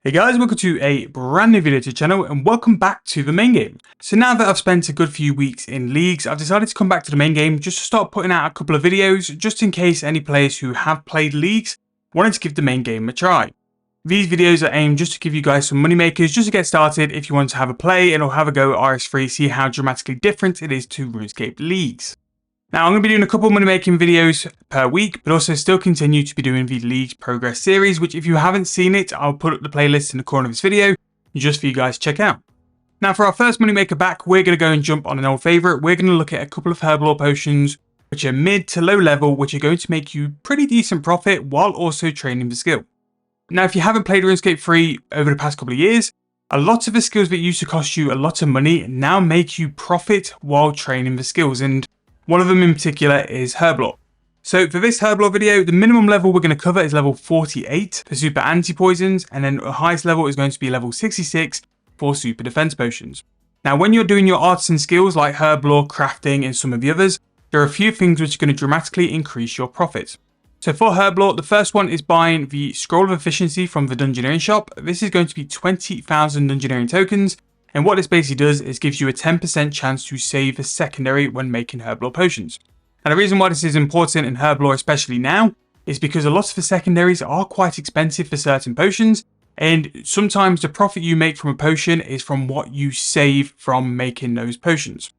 Hey guys, welcome to a brand new video to the channel and welcome back to the main game. So now that I've spent a good few weeks in leagues, I've decided to come back to the main game just to start putting out a couple of videos just in case any players who have played leagues wanted to give the main game a try. These videos are aimed just to give you guys some money makers just to get started if you want to have a play and or have a go at RS3, see how dramatically different it is to Runescape leagues. Now, I'm going to be doing a couple of money making videos per week, but also still continue to be doing the Leagues Progress series, which if you haven't seen it, I'll put up the playlist in the corner of this video just for you guys to check out. Now, for our first money maker back, we're going to go and jump on an old favourite. We're going to look at a couple of Herblore potions, which are mid to low level, which are going to make you pretty decent profit while also training the skill. Now, if you haven't played RuneScape 3 over the past couple of years, a lot of the skills that used to cost you a lot of money now make you profit while training the skills, and one of them in particular is Herblore. So for this Herblore video, the minimum level we're going to cover is level 48 for super anti-poisons, and then the highest level is going to be level 66 for super defense potions. Now when you're doing your artisan skills like Herblore, crafting and some of the others, there are a few things which are going to dramatically increase your profits. So for Herblore, the first one is buying the Scroll of Efficiency from the Dungeoneering shop. This is going to be 20,000 Dungeoneering tokens. And what this basically does is gives you a 10% chance to save a secondary when making Herblore potions. And the reason why this is important in Herblore, especially now, is because a lot of the secondaries are quite expensive for certain potions, and sometimes the profit you make from a potion is from what you save from making those potions.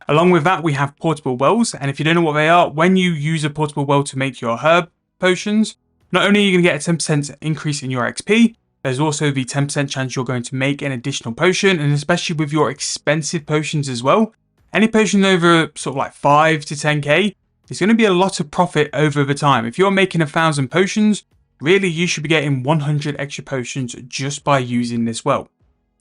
Along with that, we have portable wells, and if you don't know what they are, when you use a portable well to make your herb potions, not only are you going to get a 10% increase in your XP, there's also the 10% chance you're going to make an additional potion, and especially with your expensive potions as well. Any potion over sort of like 5 to 10k, there's going to be a lot of profit over the time. If you're making 1,000 potions, really you should be getting 100 extra potions just by using this well.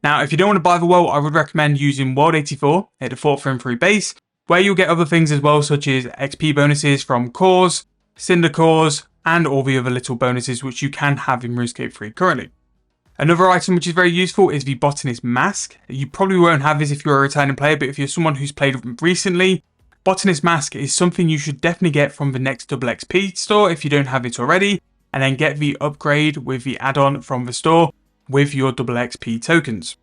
Now, if you don't want to buy the well, I would recommend using World 84 at the 4th Frame 3 base, where you'll get other things as well, such as XP bonuses from cores, cinder cores, and all the other little bonuses which you can have in RuneScape 3 currently. Another item which is very useful is the Botanist Mask. You probably won't have this if you're a returning player, but if you're someone who's played recently, Botanist Mask is something you should definitely get from the next double XP store if you don't have it already, and then get the upgrade with the add-on from the store with your double XP tokens.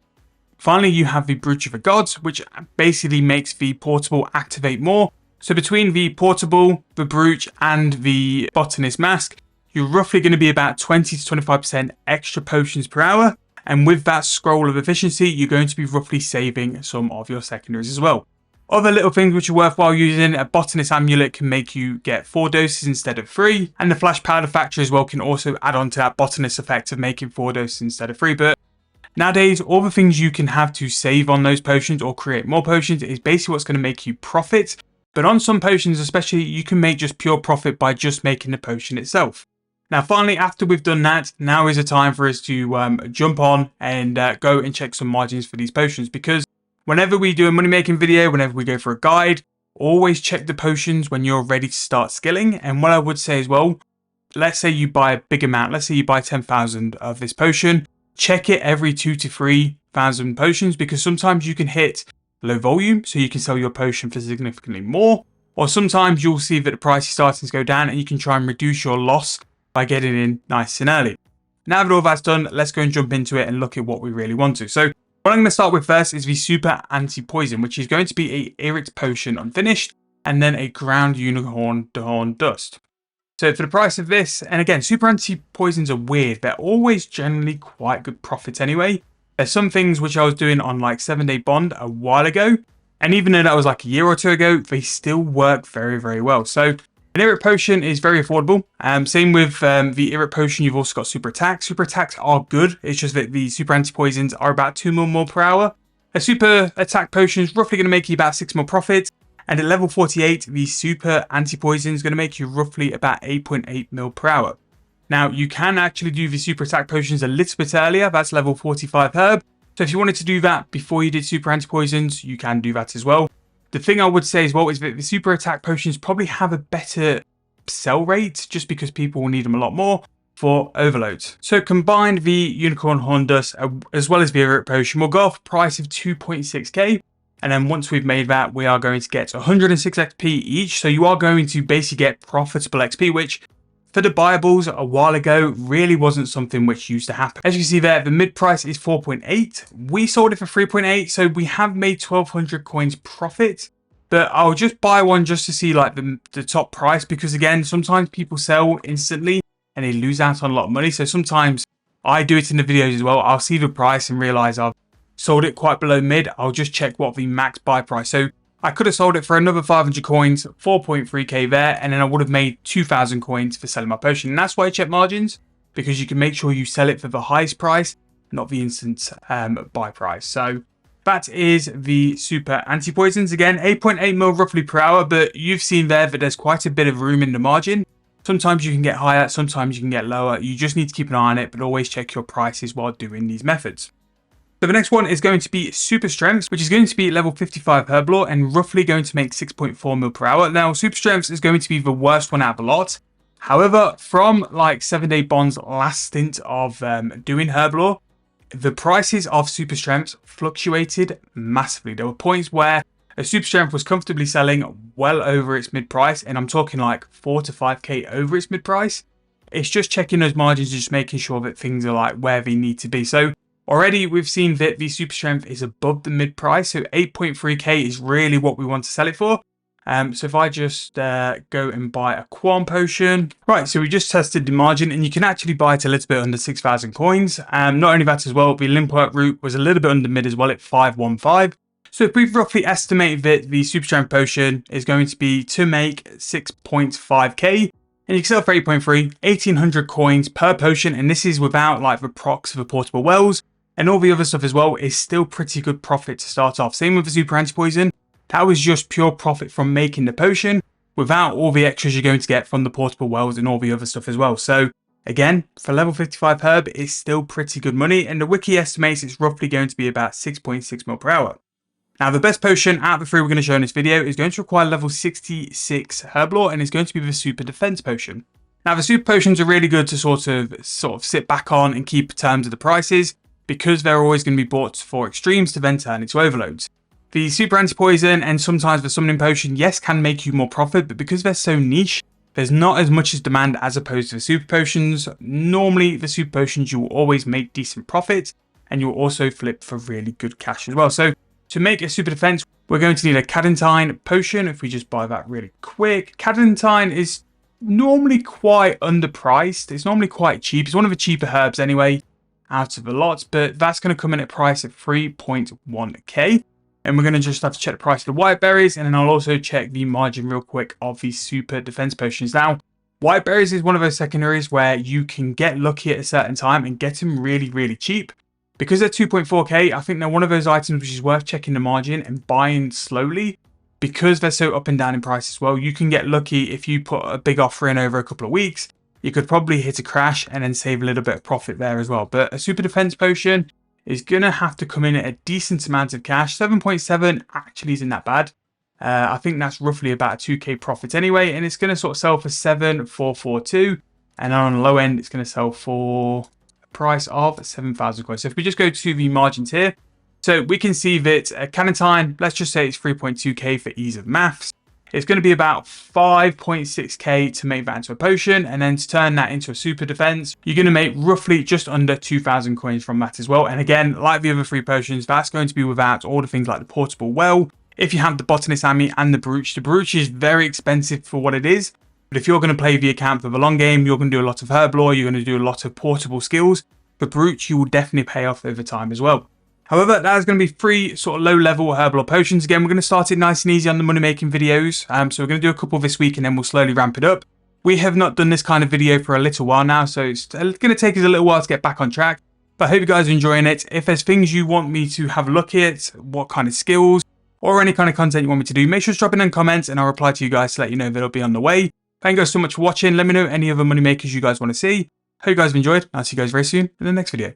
Finally, you have the Brooch of the Gods, which basically makes the portable activate more. So between the portable, the brooch, and the Botanist Mask, you're roughly going to be about 20 to 25% extra potions per hour. And with that Scroll of Efficiency, you're going to be roughly saving some of your secondaries as well. Other little things which are worthwhile using, a Botanist Amulet can make you get 4 doses instead of 3. And the Flash Powder Factory as well can also add on to that Botanist effect of making 4 doses instead of 3. But nowadays, all the things you can have to save on those potions or create more potions is basically what's going to make you profit. But on some potions especially, you can make just pure profit by just making the potion itself. Now finally, after we've done that, now is the time for us to jump on and go and check some margins for these potions, because whenever we do a money making video, whenever we go for a guide, always check the potions when you're ready to start skilling. And what I would say as well, let's say you buy a big amount, let's say you buy 10,000 of this potion, check it every 2 to 3,000 potions, because sometimes you can hit low volume, so you can sell your potion for significantly more, or sometimes you'll see that the price is starting to go down and you can try and reduce your loss by getting in nice and early. Now that all that's done, let's go and jump into it and look at what we really want to. So what I'm going to start with first is the Super Anti-Poison, which is going to be a Irrit Potion Unfinished, and then a Ground Unicorn Horn Dust. So for the price of this, and again, Super Anti-Poisons are weird. They're always generally quite good profits anyway. There's some things which I was doing on like 7-day bond a while ago, and even though that was like a year or two ago, they still work very, very well. So an Irrit Potion is very affordable. Same with the Irrit Potion, you've also got Super Attack. Super Attacks are good, it's just that the Super Anti-Poisons are about 2 mil more per hour. A Super Attack Potion is roughly going to make you about 6 mil profit. And at level 48, the Super Anti-Poison is going to make you roughly about 8.8 mil per hour. Now, you can actually do the Super Attack Potions a little bit earlier. That's level 45 Herb. So if you wanted to do that before you did Super Anti-Poisons, you can do that as well. The thing I would say as well is that the Super Attack Potions probably have a better sell rate, just because people will need them a lot more for overloads. So combined, the Unicorn Horn Dust as well as the Irrit Potion will go off a price of 2.6k. And then once we've made that, we are going to get 106 XP each. So you are going to basically get profitable XP, which for the buyables a while ago really wasn't something which used to happen. As you can see there, the mid price is 4.8. We sold it for 3.8, so we have made 1200 coins profit. But I'll just buy one just to see like the top price, because again, sometimes people sell instantly and they lose out on a lot of money. So sometimes I do it in the videos as well. I'll see the price and realize I've sold it quite below mid. I'll just check what the max buy price. So I could have sold it for another 500 coins, 4.3k there, and then I would have made 2,000 coins for selling my potion. And that's why I check margins, because you can make sure you sell it for the highest price, not the instant buy price. So that is the super anti-poisons. Again, 8.8 mil roughly per hour, but you've seen there that there's quite a bit of room in the margin. Sometimes you can get higher, sometimes you can get lower. You just need to keep an eye on it, but always check your prices while doing these methods. So the next one is going to be super strengths, which is going to be level 55 Herblore and roughly going to make 6.4 mil per hour. Now, super strengths is going to be the worst one out of the lot. However, from like 7-day Bond's last stint of doing Herblore, the prices of super strengths fluctuated massively. There were points where a super strength was comfortably selling well over its mid price, and I'm talking like 4 to 5k over its mid price. It's just checking those margins, just making sure that things are like where they need to be. So already we've seen that the super strength is above the mid price, so 8.3k is really what we want to sell it for. So if I just go and buy a Quam potion. Right, so we just tested the margin, and you can actually buy it a little bit under 6,000 coins. Not only that as well, the Limpwork route was a little bit under mid as well at 515. So if we've roughly estimated that the super strength potion is going to be to make 6.5k, and you can sell for 8.3, 1,800 coins per potion, and this is without like the procs of the portable wells, and all the other stuff as well, is still pretty good profit to start off. Same with the super anti-poison. That was just pure profit from making the potion without all the extras you're going to get from the portable wells and all the other stuff as well. So again, for level 55 herb, it's still pretty good money, and the wiki estimates it's roughly going to be about 6.6 mil per hour. Now, the best potion out of the three we're going to show in this video is going to require level 66 Herblore, and is going to be the super defense potion. Now, the super potions are really good to sort of sit back on and keep terms of the prices, because they're always going to be bought for extremes to then turn into overloads. The super anti-poison and sometimes the summoning potion, yes, can make you more profit, but because they're so niche, there's not as much as demand as opposed to the super potions. Normally, the super potions, you will always make decent profit, and you'll also flip for really good cash as well. So to make a super defense, we're going to need a Cadentine potion. If we just buy that really quick. Cadentine is normally quite underpriced. It's normally quite cheap. It's one of the cheaper herbs anyway out of the lot, but that's going to come in at price of 3.1k. And we're going to just have to check the price of the white berries, and then I'll also check the margin real quick of the super defense potions. Now, white berries is one of those secondaries where you can get lucky at a certain time and get them really, really cheap. Because they're 2.4k, I think they're one of those items which is worth checking the margin and buying slowly. Because they're so up and down in price as well, you can get lucky if you put a big offer in over a couple of weeks. You could probably hit a crash and then save a little bit of profit there as well. But a super defense potion is going to have to come in at a decent amount of cash. 7.7 actually isn't that bad. I think that's roughly about a 2k profit anyway. And it's going to sort of sell for 7,442. And on the low end, it's going to sell for a price of 7,000 coins. So if we just go to the margins here, so we can see that a Cadentine, let's just say it's 3.2k for ease of maths. It's going to be about 5.6k to make that into a potion, and then to turn that into a super defense, you're going to make roughly just under 2,000 coins from that as well. And again, like the other three potions, that's going to be without all the things like the portable well. If you have the botanist army and the brooch is very expensive for what it is. But if you're going to play the account for the long game, you're going to do a lot of herblore, you're going to do a lot of portable skills. The brooch, you will definitely pay off over time as well. However, that is going to be 3 sort of low-level herblore potions. Again, we're going to start it nice and easy on the money-making videos. So we're going to do a couple this week, and then we'll slowly ramp it up. We have not done this kind of video for a little while now, so it's going to take us a little while to get back on track. But I hope you guys are enjoying it. If there's things you want me to have a look at, what kind of skills, or any kind of content you want me to do, make sure to drop it in comments, and I'll reply to you guys to let you know that it'll be on the way. Thank you guys so much for watching. Let me know any other money makers you guys want to see. Hope you guys have enjoyed. I'll see you guys very soon in the next video.